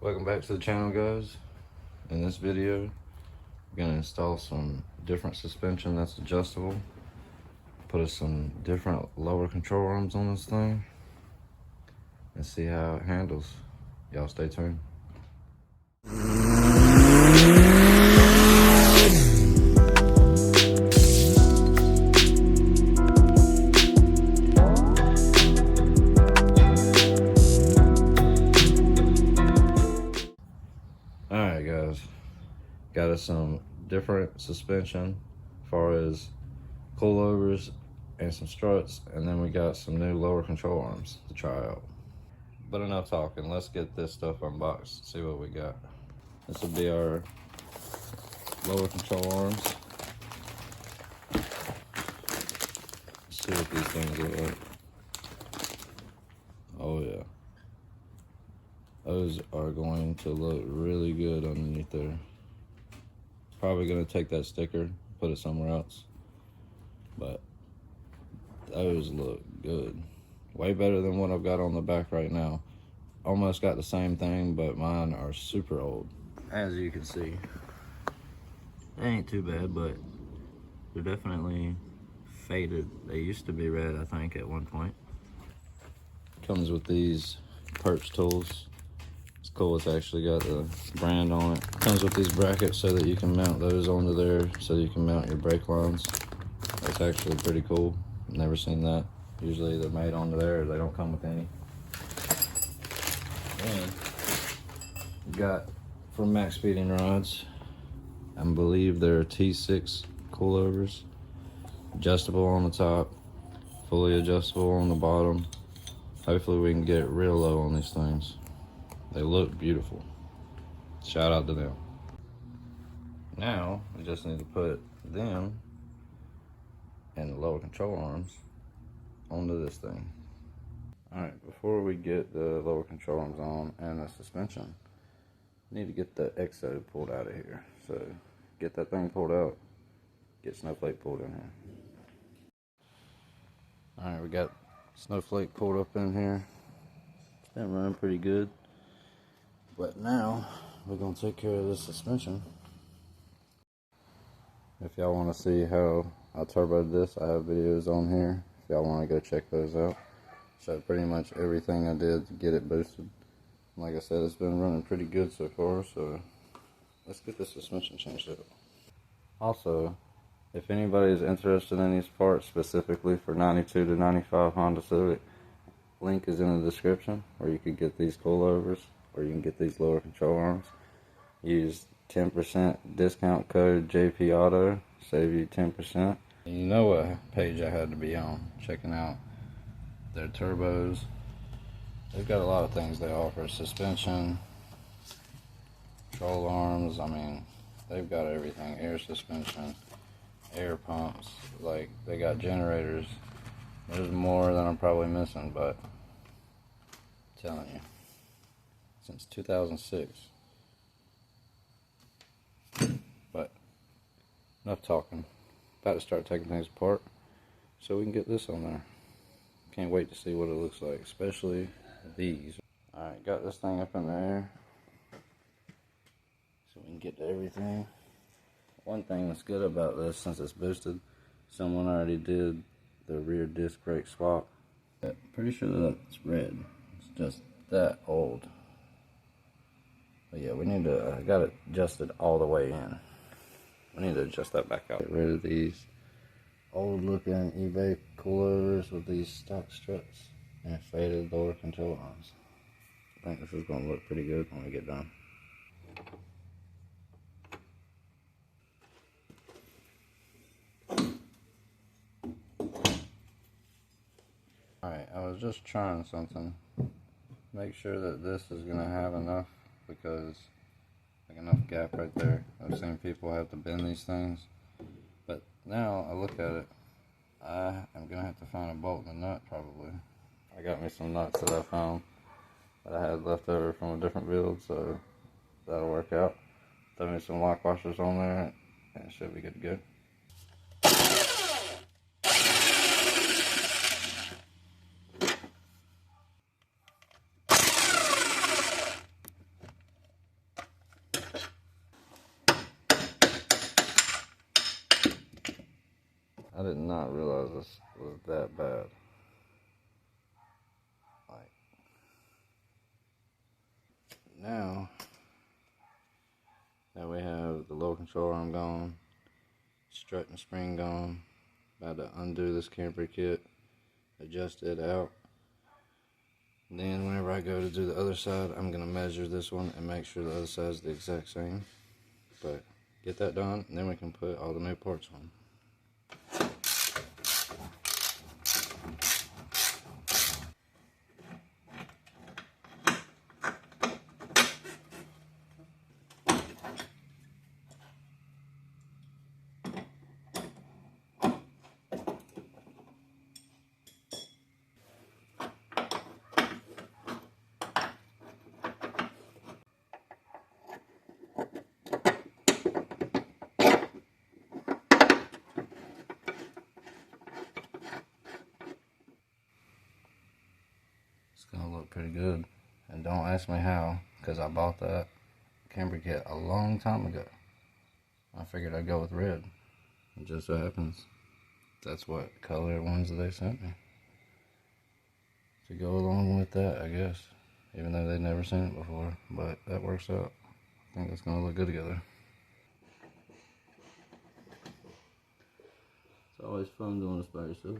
Welcome back to the channel, guys. In this video, we're going to install some different suspension that's adjustable. Put some different lower control arms on this thing and see how it handles. Y'all stay tuned. Alright guys, got us some different suspension as far as coilovers and some struts, and then we got some new lower control arms to try out. But enough talking, let's get this stuff unboxed, see what we got. This will be our lower control arms. Let's see what these things look like. Oh yeah. Those are going to look really good underneath there. Probably going to take that sticker, put it somewhere else. But those look good. Way better than what I've got on the back right now. Almost got the same thing, but mine are super old. As you can see, they ain't too bad, but they're definitely faded. They used to be red, I think, at one point. Comes with these perch tools. It's cool, it's actually got the brand on it. Comes with these brackets so that you can mount those onto there, so you can mount your brake lines. That's actually pretty cool. Never seen that. Usually they're made onto there, or they don't come with any. And you got from Max Speeding Rods, I believe they're T6 coilovers. Adjustable on the top, fully adjustable on the bottom. Hopefully we can get real low on these things. They look beautiful. Shout out to them. Now, we just need to put them and the lower control arms onto this thing. Alright, before we get the lower control arms on and the suspension, we need to get the EXO pulled out of here. So, get that thing pulled out, get Snowflake pulled in here. Alright, we got Snowflake pulled up in here. It's been running pretty good. But now, we're going to take care of this suspension. If y'all want to see how I turboed this, I have videos on here. If y'all want to go check those out. Show pretty much everything I did to get it boosted. Like I said, it's been running pretty good so far, so let's get the suspension changed out. Also, if anybody is interested in these parts specifically for 92 to 95 Honda Civic, link is in the description where you could get these coilovers, or you can get these lower control arms. Use 10% discount code JP Auto, save you 10%. You know what page I had to be on, checking out their turbos. They've got a lot of things they offer. Suspension, control arms, I mean, they've got everything. Air suspension, air pumps, like they got generators. There's more than I'm probably missing, but I'm telling you, since 2006. But enough talking. About to start taking things apart so we can get this on there. Can't wait to see what it looks like, especially these. Alright, got this thing up in the air so we can get to everything. One thing that's good about this, since it's boosted, someone already did the rear disc brake swap. Pretty sure that's red. It's just that old. But yeah, we need to, I got it adjusted all the way in. We need to adjust that back out. Get rid of these old looking eBay coilovers with these stock struts and faded lower control arms. I think this is going to look pretty good when we get done. Alright, I was just trying something. Make sure that this is going to have enough, because like enough gap right there. I've seen people have to bend these things, but now I look at it, I am going to have to find a bolt and a nut probably. I got me some nuts that I found that I had left over from a different build, so that'll work out. Throw me some lock washers on there and it should be good to go. did not realize this was that bad. Like, now that we have the low control arm gone, strut and spring gone, about to undo this camper kit, adjust it out. Then whenever I go to do the other side, I'm going to measure this one and make sure the other side is the exact same. But get that done, and then we can put all the new parts on. It's going to look pretty good. And don't ask me how, because I bought that camper kit a long time ago. I figured I'd go with red. It just so happens that's what color ones they sent me to go along with that, I guess. Even though they'd never seen it before, but that works out. I think it's going to look good together. It's always fun doing this by yourself.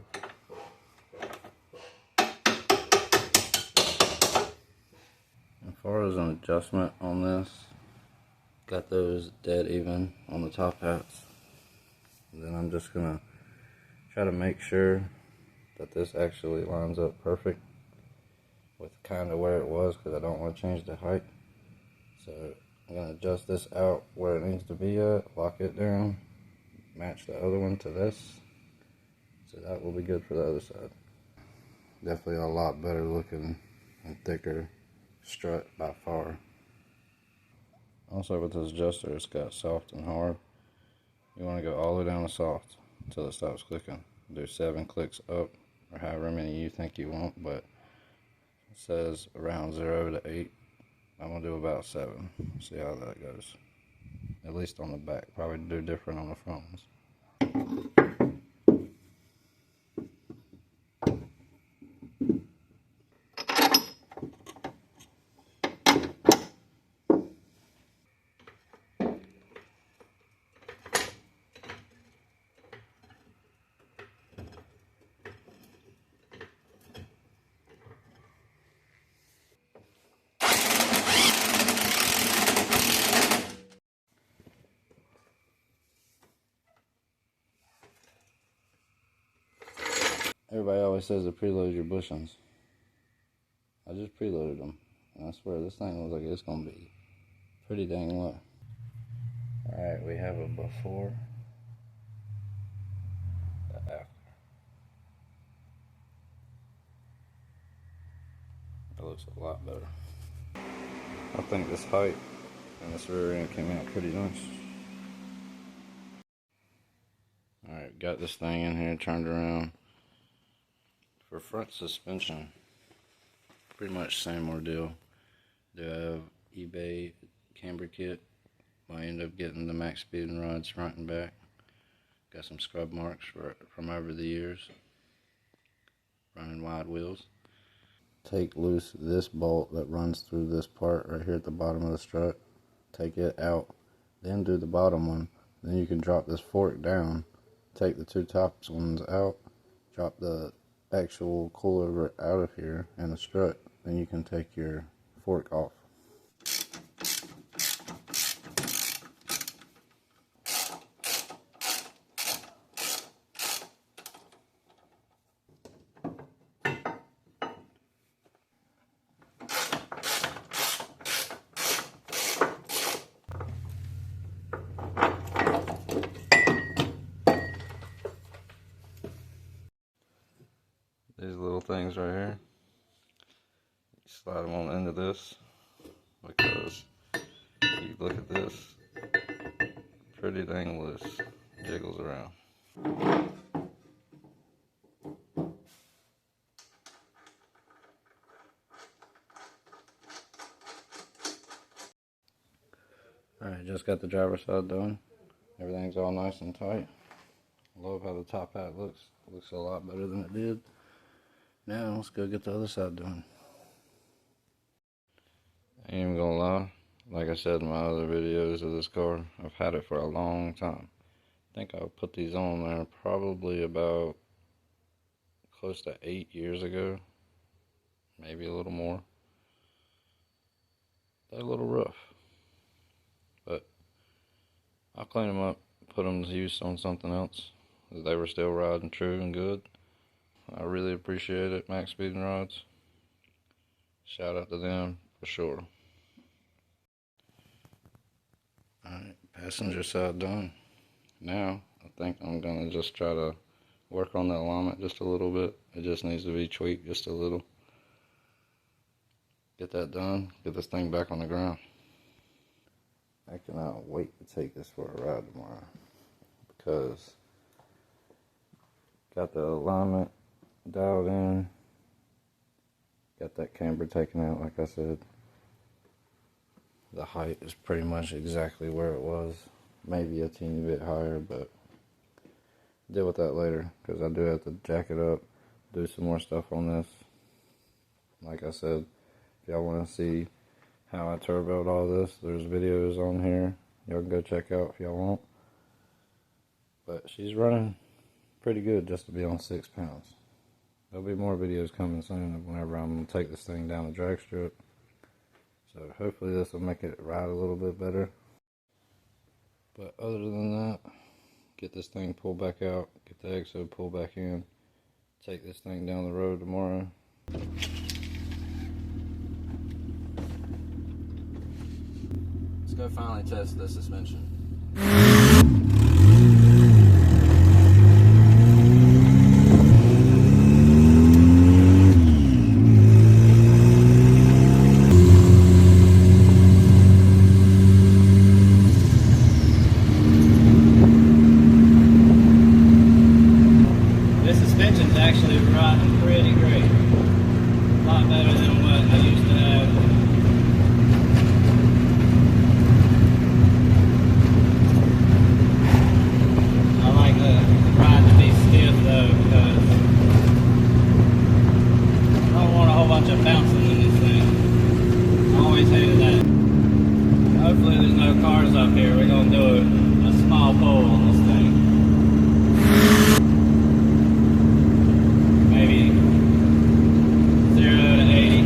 As far as an adjustment on this, got those dead even on the top hats. And then I'm just gonna try to make sure that this actually lines up perfect with kind of where it was, because I don't want to change the height. So I'm gonna adjust this out where it needs to be at, lock it down, match the other one to this. So that will be good for the other side. Definitely a lot better looking and thicker strut by far. Also with this adjuster, it's got soft and hard. You want to go all the way down to soft until it stops clicking. Do 7 clicks up, or however many you think you want, but it says around 0 to 8. I'm going to do about 7. See how that goes. At least on the back. Probably do different on the front ones. Everybody always says to preload your bushings. I just preloaded them, and I swear this thing looks like it's going to be pretty dang low. Alright, we have a before, the after. It looks a lot better. I think this height and this rear end came out pretty nice. Alright, got this thing in here turned around. For front suspension, pretty much same ordeal. Do have eBay camber kit. I end up getting the max speed rods front and back. Got some scrub marks from over the years. Running wide wheels. Take loose this bolt that runs through this part right here at the bottom of the strut. Take it out. Then do the bottom one. Then you can drop this fork down. Take the 2 tops ones out. Drop the actual coilover out of here and the strut. Then you can take your fork off. These little things right here, you slide them on the end of this, because you look at this, pretty dang loose, jiggles around. Alright, just got the driver's side done. Everything's all nice and tight. Love how the top hat looks. Looks a lot better than it did. Now let's go get the other side done. I ain't even gonna lie. Like I said in my other videos of this car, I've had it for a long time. I think I put these on there probably about close to 8 years ago. Maybe a little more. They're a little rough. But I'll clean them up, put them to use on something else. They were still riding true and good. I really appreciate it, Max Speed and Rods. Shout out to them for sure. Alright, passenger side done. Now, I think I'm gonna just try to work on the alignment just a little bit. It just needs to be tweaked just a little. Get that done, get this thing back on the ground. I cannot wait to take this for a ride tomorrow because got the alignment dialed in, got that camber taken out like I said. The height is pretty much exactly where it was, maybe a teeny bit higher, but deal with that later because I do have to jack it up, do some more stuff on this. Like I said, if y'all want to see how I turboed all this, there's videos on here. Y'all can go check out if y'all want. But she's running pretty good just to be on 6 pounds. There'll be more videos coming soon whenever I'm going to take this thing down the drag strip. So hopefully this will make it ride a little bit better. But other than that, get this thing pulled back out, get the exo pulled back in, take this thing down the road tomorrow. Let's go finally test the suspension. This suspension's actually riding pretty great. A lot better than what I used to have. I like the ride to be stiff though because I don't want a whole bunch of bouncing in this thing. I always hated that. Hopefully there's no cars up here. We're going to do a small pull on this thing. Maybe 0 to 80.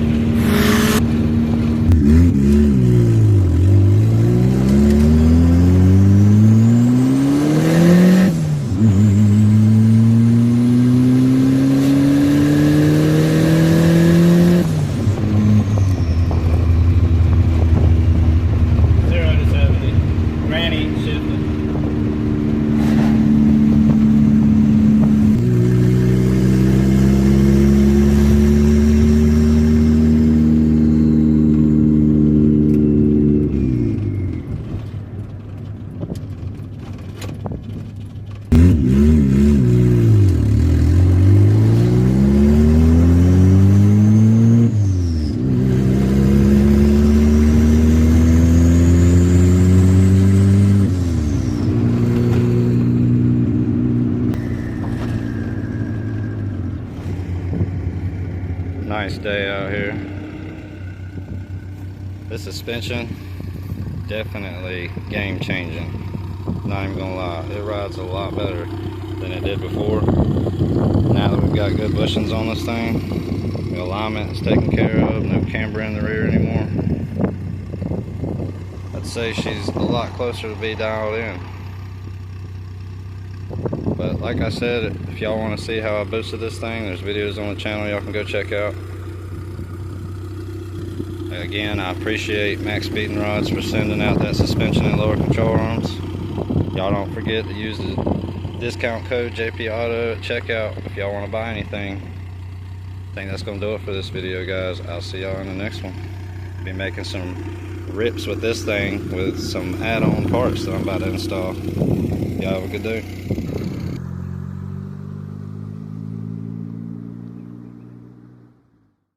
Nice day out here. This suspension, definitely game changing. Not even gonna lie, it rides a lot better than it did before. Now that we've got good bushings on this thing, the alignment is taken care of, no camber in the rear anymore. I'd say she's a lot closer to be dialed in. But like I said, if y'all want to see how I boosted this thing, there's videos on the channel y'all can go check out. Again, I appreciate Max Speed and Rods for sending out that suspension and lower control arms. Y'all don't forget to use the discount code JP Auto at checkout if y'all want to buy anything. I think that's going to do it for this video, guys. I'll see y'all in the next one. Be making some rips with this thing with some add-on parts that I'm about to install. Y'all have a good day.